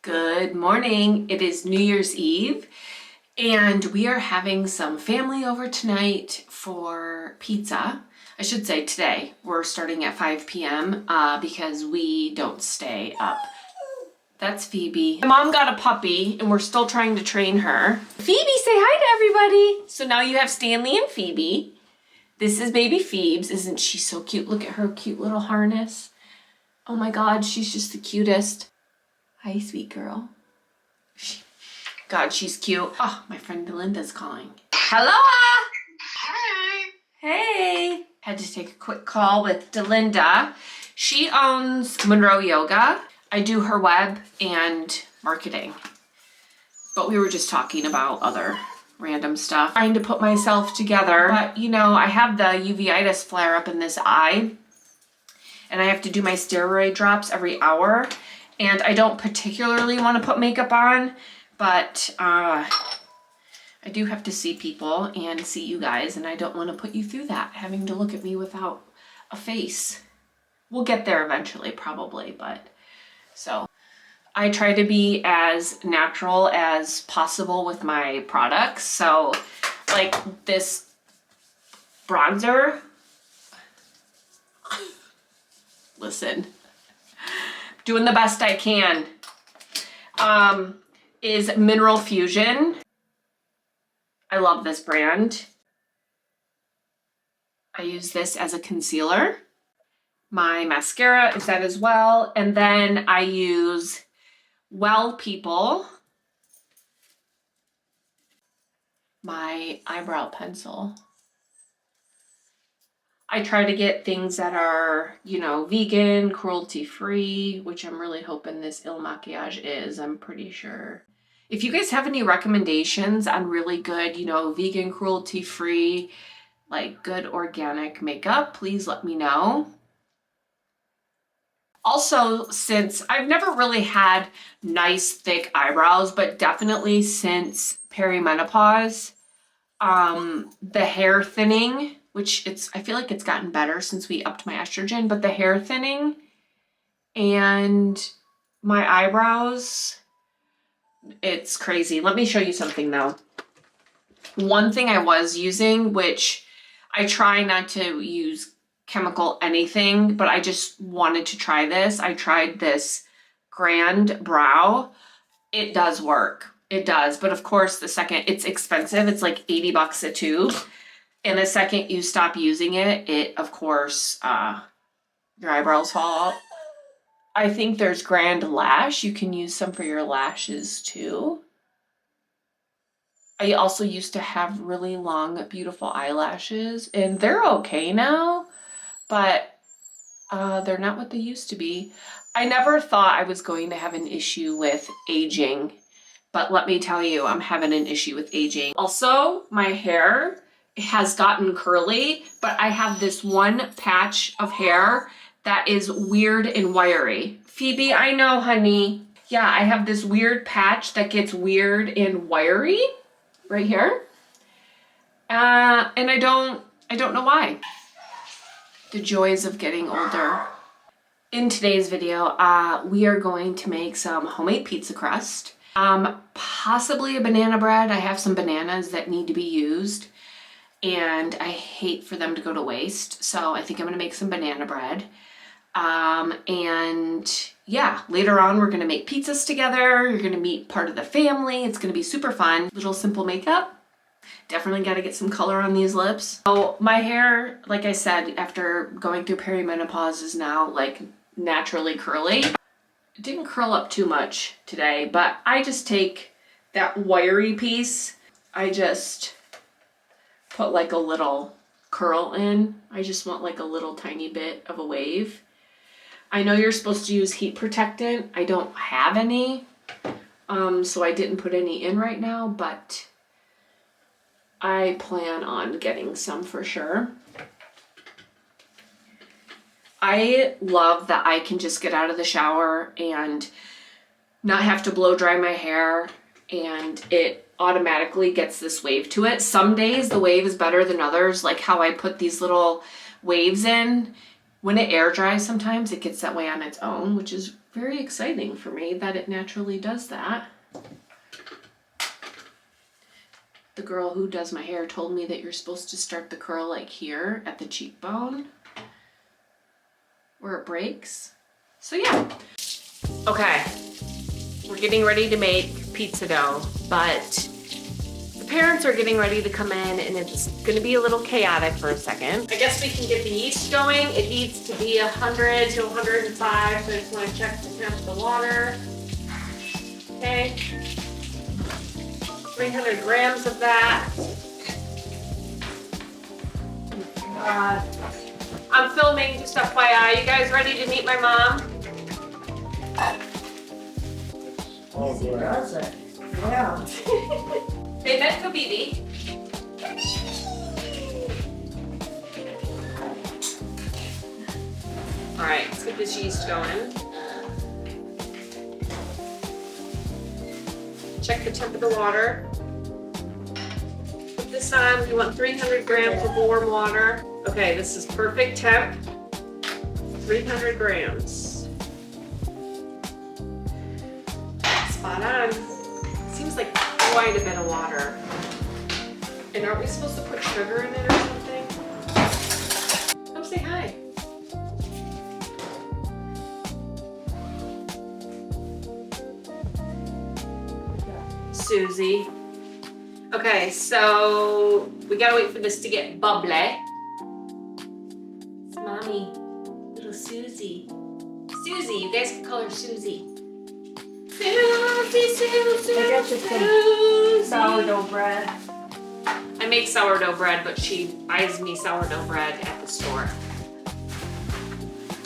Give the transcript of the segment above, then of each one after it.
Good morning. It is New Year's Eve and we are having some family over tonight for pizza. I should say today. We're starting at 5 p.m. Because we don't stay up. That's Phoebe. My mom got a puppy and we're still trying to train her. Phoebe, say hi to everybody. So now you have Stanley and Phoebe. This is baby Phoebes. Isn't she so cute? Look at her cute little harness. Oh my God, she's just the cutest. Hi, sweet girl. God, she's cute. Oh, my friend Delinda's calling. Hello. Hi. Hey. Had to take a quick call with Delinda. She owns Monroe Yoga. I do her web and marketing. But we were just talking about other random stuff. Trying to put myself together. But, you know, I have the uveitis flare up in this eye. And I have to do my steroid drops every hour. And I don't particularly want to put makeup on, but I do have to see people and see you guys, and I don't want to put you through that, having to look at me without a face. We'll get there eventually, probably, but so I try to be as natural as possible with my products. So like this bronzer, listen. Doing the best I can, is Mineral Fusion. I love this brand. I use this as a concealer. My mascara is that as well. And then I use Well People, my eyebrow pencil. I try to get things that are, you know, vegan, cruelty-free, which I'm really hoping this Il Maquillage is, I'm pretty sure. If you guys have any recommendations on really good, you know, vegan, cruelty-free, like good organic makeup, please let me know. Also, since I've never really had nice, thick eyebrows, but definitely since perimenopause, the hair thinning, which I feel like it's gotten better since we upped my estrogen, but the hair thinning and my eyebrows, it's crazy. Let me show you something though. One thing I was using, which I try not to use chemical anything, but I just wanted to try this. I tried this Grand Brow. It does work. It does. But of course, the second it's expensive, it's like 80 bucks a tube. And the second you stop using it, of course, your eyebrows fall out. I think there's Grand Lash. You can use some for your lashes too. I also used to have really long, beautiful eyelashes, and they're okay now, but they're not what they used to be. I never thought I was going to have an issue with aging, but let me tell you, I'm having an issue with aging. Also, my hair has gotten curly, but I have this one patch of hair that is weird and wiry. Phoebe, I know, honey. Yeah, I have this weird patch that gets weird and wiry right here. And I don't know why. The joys of getting older. In today's video, we are going to make some homemade pizza crust. Possibly a banana bread. I have some bananas that need to be used, and I hate for them to go to waste. So I think I'm gonna make some banana bread. And yeah, later on we're gonna make pizzas together. You're gonna meet part of the family. It's gonna be super fun. Little simple makeup. Definitely gotta get some color on these lips. So my hair, like I said, after going through perimenopause is now like naturally curly. It didn't curl up too much today, but I just take that wiry piece. I just put like a little curl in. I just want like a little tiny bit of a wave. I know you're supposed to use heat protectant. I don't have any, so I didn't put any in right now, but I plan on getting some for sure. I love that I can just get out of the shower and not have to blow dry my hair, and it automatically gets this wave to it. Some days the wave is better than others, like how I put these little waves in. When it air dries, sometimes it gets that way on its own, which is very exciting for me that it naturally does that. The girl who does my hair told me that you're supposed to start the curl like here at the cheekbone where it breaks. So yeah. Okay, we're getting ready to make pizza dough, but the parents are getting ready to come in and it's gonna be a little chaotic for a second. I guess we can get the yeast going. It needs to be 100 to 105, so I just wanna check the temp of the water. Okay. 300 grams of that. I'm filming, just FYI. You guys ready to meet my mom? Easy does it. Yeah. They met Phoebe. All right, let's get this yeast going. Check the temp of the water. Put this on, we want 300 grams of warm water. Okay, this is perfect temp. 300 grams. Spot on. Seems like quite a bit of water. And aren't we supposed to put sugar in it or something? Come say hi. Susie. Okay, so we gotta wait for this to get bubbly. It's mommy, little Susie. Susie, you guys can call her Susie. Susie. I got you some sourdough bread. I make sourdough bread, but she buys me sourdough bread at the store.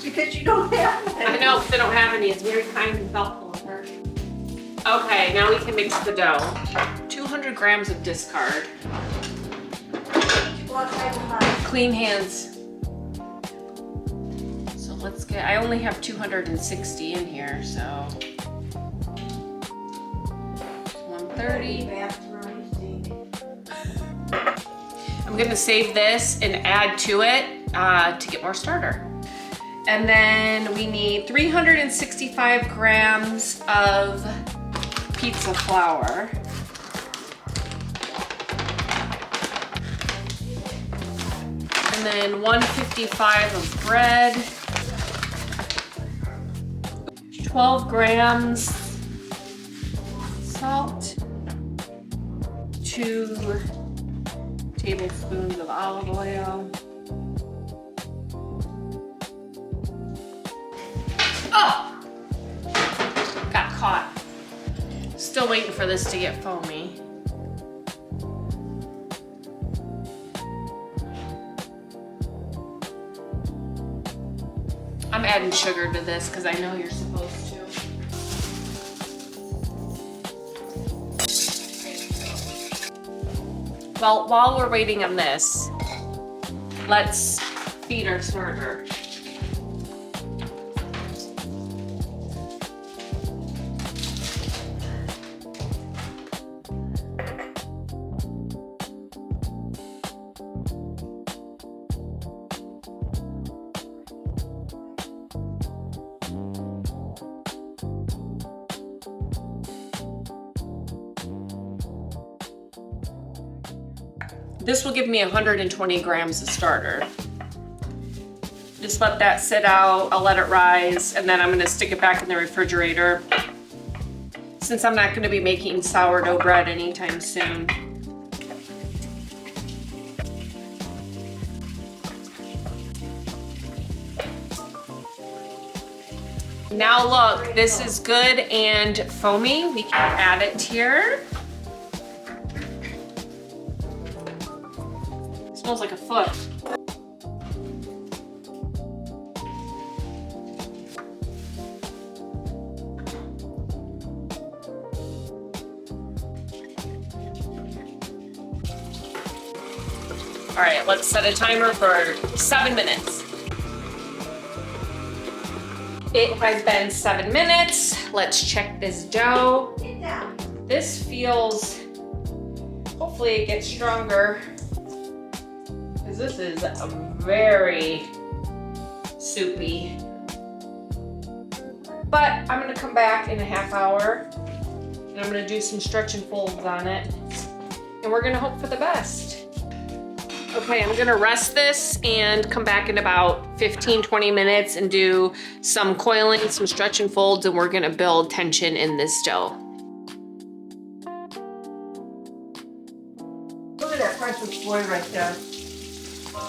Because you don't have it. I know, they don't have any. It's very kind and thoughtful of her. Okay, now we can mix the dough. 200 grams of discard. Clean hands. So let's get, I only have 260 in here, so. 130. I'm gonna save this and add to it to get more starter. And then we need 365 grams of pizza flour. And then 155 of bread. 12 grams salt. 2 tablespoons of olive oil. Oh! Got caught. Still waiting for this to get foamy. I'm adding sugar to this because I know you're supposed to. Well, while we're waiting on this, let's feed our starter. This will give me 120 grams of starter. Just let that sit out, I'll let it rise, and then I'm gonna stick it back in the refrigerator since I'm not gonna be making sourdough bread anytime soon. Now look, this is good and foamy. We can add it here. Smells like a foot. All right, let's set a timer for 7 minutes. It has been 7 minutes. Let's check this dough. This feels, hopefully it gets stronger. This is a very soupy. But I'm gonna come back in a half hour and I'm gonna do some stretch and folds on it. And we're gonna hope for the best. Okay, I'm gonna rest this and come back in about 15, 20 minutes and do some coiling, some stretch and folds, and we're gonna build tension in this dough. Look at that precious boy right there.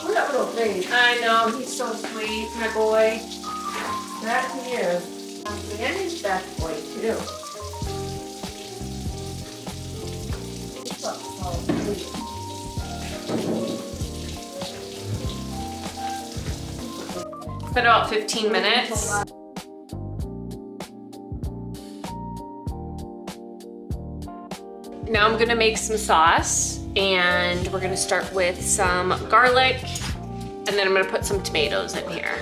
Look at that little baby. I know, he's so sweet, my boy. That he is. And he's that boy too. He's so sweet. It's been about 15 minutes. Now I'm gonna make some sauce, and we're gonna start with some garlic, and then I'm gonna put some tomatoes in here.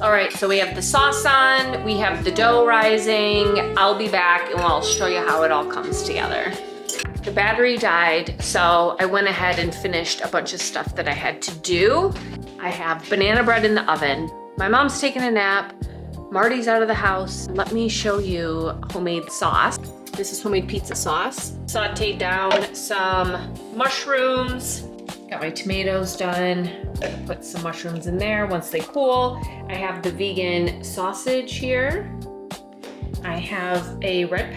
All right, so we have the sauce on, we have the dough rising. I'll be back and I'll show you how it all comes together. The battery died, so I went ahead and finished a bunch of stuff that I had to do. I have banana bread in the oven. My mom's taking a nap. Marty's out of the house. Let me show you homemade sauce. This is homemade pizza sauce. Sauteed down some mushrooms. Got my tomatoes done. Gonna put some mushrooms in there once they cool. I have the vegan sausage here. I have a red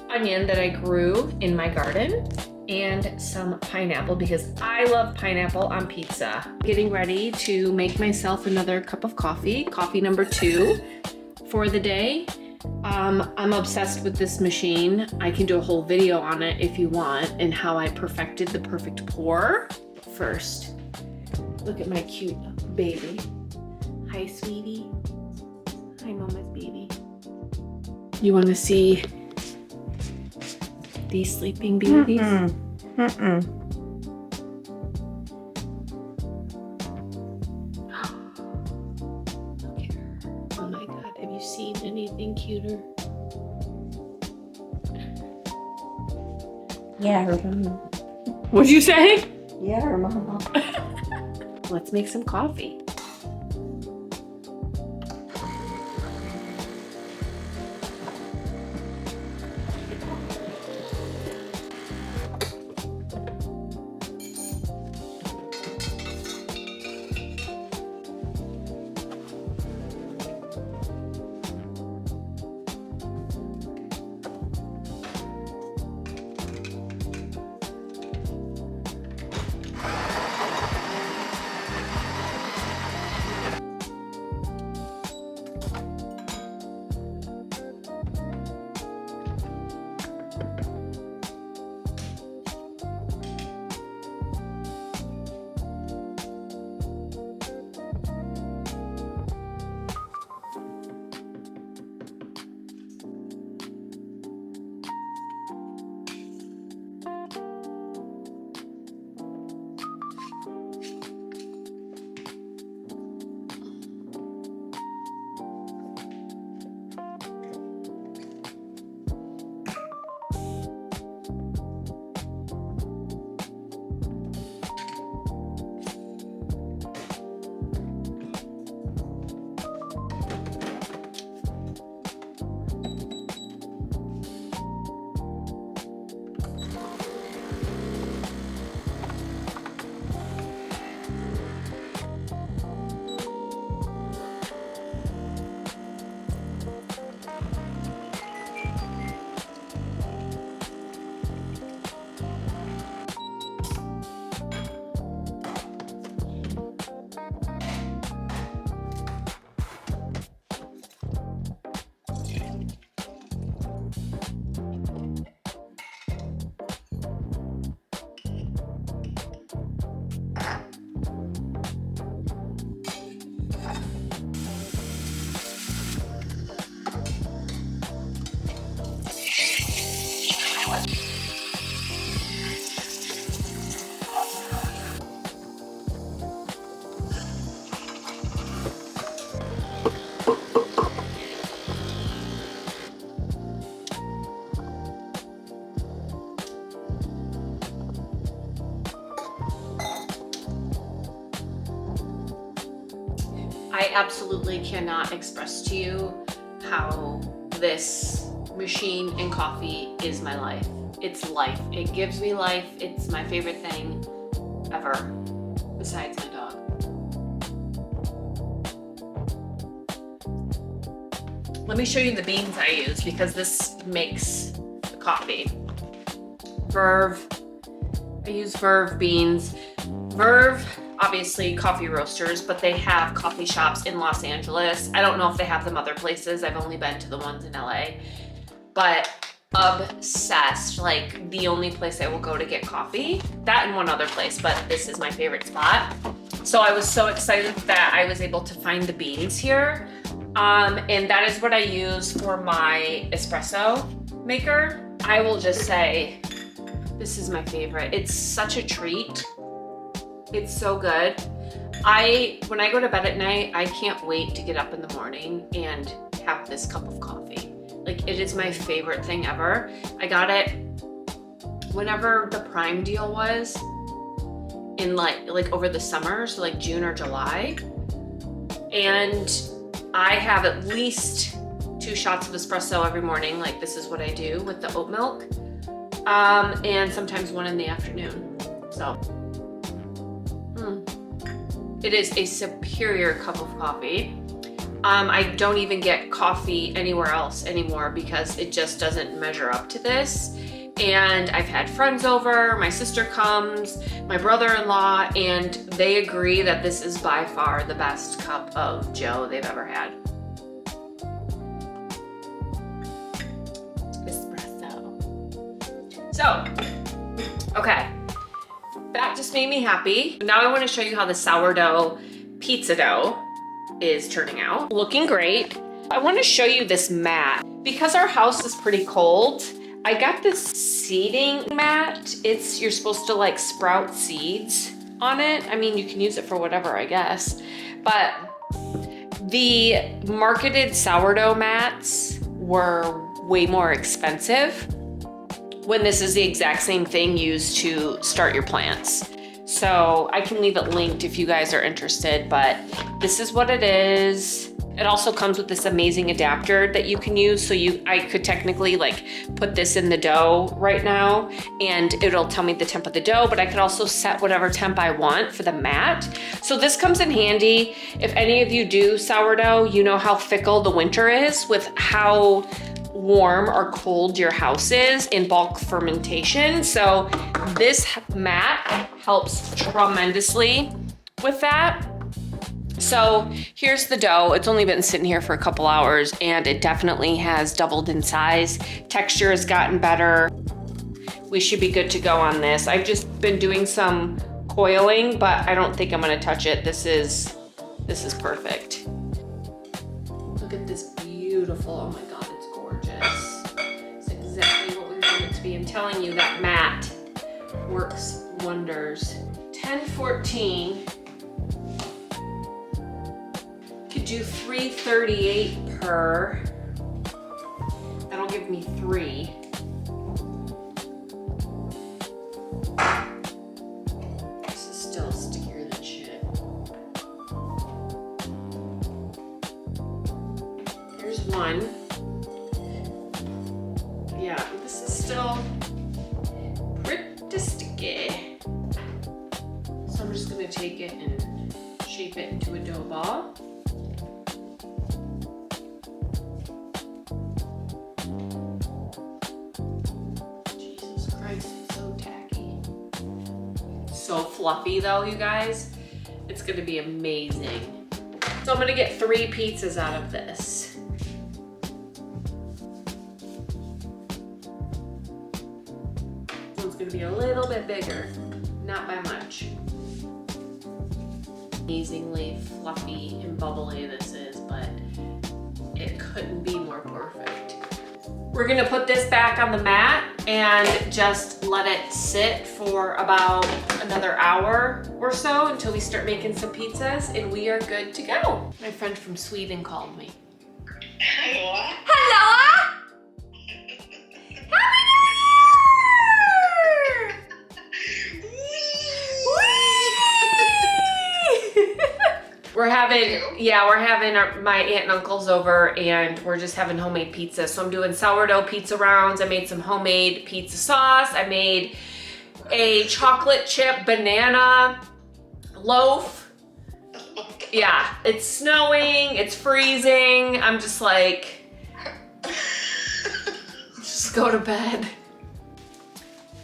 onion that I grew in my garden, and some pineapple because I love pineapple on pizza. Getting ready to make myself another cup of coffee, coffee number 2 for the day. I'm obsessed with this machine. I can do a whole video on it if you want, and how I perfected the perfect pour. First, look at my cute baby. Hi, sweetie. Hi, mama's baby. You want to see these sleeping beauties? Look at her. Oh my God, have you seen anything cuter? Yeah, her mama. What'd you say? Yeah, her mama. Let's make some coffee. I absolutely cannot express to you how this machine and coffee is my life. It's life. It gives me life. It's my favorite thing ever, besides my dog. Let me show you the beans I use because this makes the coffee. Verve. I use Verve beans. Verve, obviously coffee roasters, but they have coffee shops in Los Angeles. I don't know if they have them other places. I've only been to the ones in LA, but obsessed. Like the only place I will go to get coffee, that and one other place, but this is my favorite spot. So I was so excited that I was able to find the beans here. And that is what I use for my espresso maker. I will just say, this is my favorite. It's such a treat. It's so good. When I go to bed at night, I can't wait to get up in the morning and have this cup of coffee. Like, it is my favorite thing ever. I got it whenever the Prime deal was in like over the summer, so like June or July. And I have at least 2 shots of espresso every morning. Like, this is what I do with the oat milk. And sometimes 1 in the afternoon. So, it is a superior cup of coffee. I don't even get coffee anywhere else anymore because it just doesn't measure up to this. And I've had friends over, my sister comes, my brother-in-law, and they agree that this is by far the best cup of Joe they've ever had. Espresso. So, okay, that just made me happy. Now I want to show you how the sourdough pizza dough is turning out. Looking great. I want to show you this mat. Because our house is pretty cold, I got this seeding mat. You're supposed to like sprout seeds on it. I mean, you can use it for whatever, I guess. But the marketed sourdough mats were way more expensive when this is the exact same thing used to start your plants. So I can leave it linked if you guys are interested, but this is what it is. It also comes with this amazing adapter that you can use. So I could technically like put this in the dough right now and it'll tell me the temp of the dough, but I could also set whatever temp I want for the mat. So this comes in handy. If any of you do sourdough, you know how fickle the winter is with how warm or cold your house is in bulk fermentation. So this mat helps tremendously with that. So here's the dough. It's only been sitting here for a couple hours and it definitely has doubled in size. Texture has gotten better. We should be good to go on this. I've just been doing some coiling, but I don't think I'm gonna touch it. This is perfect. Look at this beautiful, oh my God, it's gorgeous. It's exactly what we want it to be. I'm telling you, that mat works wonders. 1014. Could do 338 per. That'll give me 3. This is still stickier than shit. Here's 1. Yeah, this is still pretty sticky. So I'm just gonna take it and shape it into a dough ball. So fluffy though, you guys. It's gonna be amazing. So I'm gonna get 3 pizzas out of this. This one's gonna be a little bit bigger, not by much. Amazingly fluffy and bubbly this is, but it couldn't be more perfect. We're gonna put this back on the mat and just let it sit for about another hour or so until we start making some pizzas and we are good to go. My friend from Sweden called me. Hello? Hello? Happy New Year! Whee! We're having my aunt and uncle's over, and we're just having homemade pizza. So I'm doing sourdough pizza rounds. I made some homemade pizza sauce. I made a chocolate chip banana loaf. Yeah, it's snowing, it's freezing. I'm just like, just go to bed.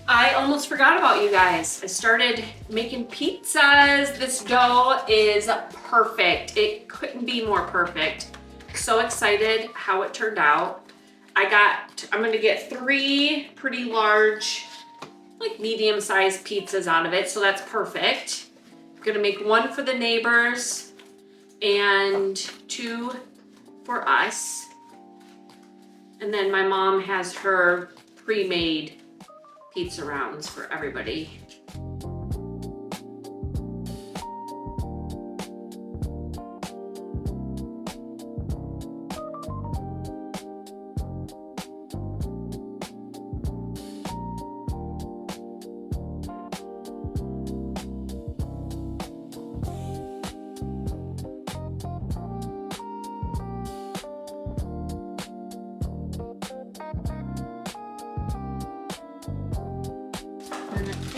I almost forgot about you guys. I started making pizzas. This dough is perfect. It couldn't be more perfect. So excited how it turned out. I'm gonna get 3 pretty large, like medium-sized pizzas out of it, so that's perfect. I'm gonna make 1 for the neighbors and 2 for us. And then my mom has her pre-made pizza rounds for everybody.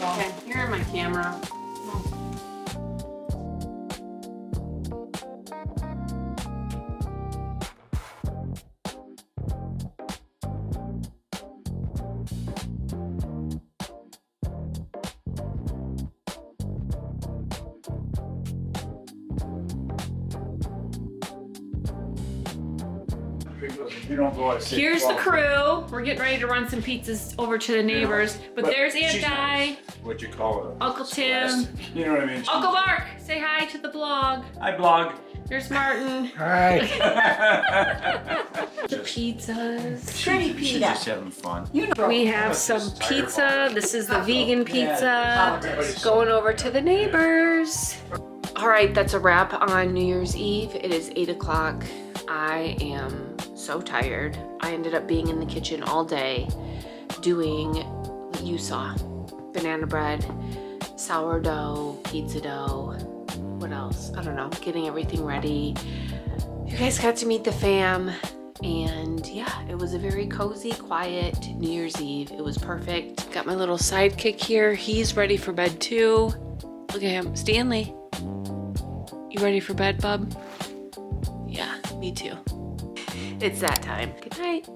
Okay, here in my camera. You don't go at 6 Here's the o'clock. crew. We're getting ready to run some pizzas over to the neighbors. But there's Aunt she's Di, nice. What you call it? Uncle Tim, You know what I mean? Uncle Mark. Say hi to the blog. I blog. There's Martin. Hi. The pizzas. Pretty She's pita. just having fun. We have some pizza. This is the vegan pizza. Going over to the neighbors. All right, that's a wrap on New Year's Eve. It is 8 o'clock. I am so tired. I ended up being in the kitchen all day doing what you saw. Banana bread, sourdough, pizza dough. What else? I don't know. Getting everything ready. You guys got to meet the fam. And yeah, it was a very cozy, quiet New Year's Eve. It was perfect. Got my little sidekick here. He's ready for bed too. Look at him. Stanley. You ready for bed, bub? Yeah, me too. It's that time. Good night.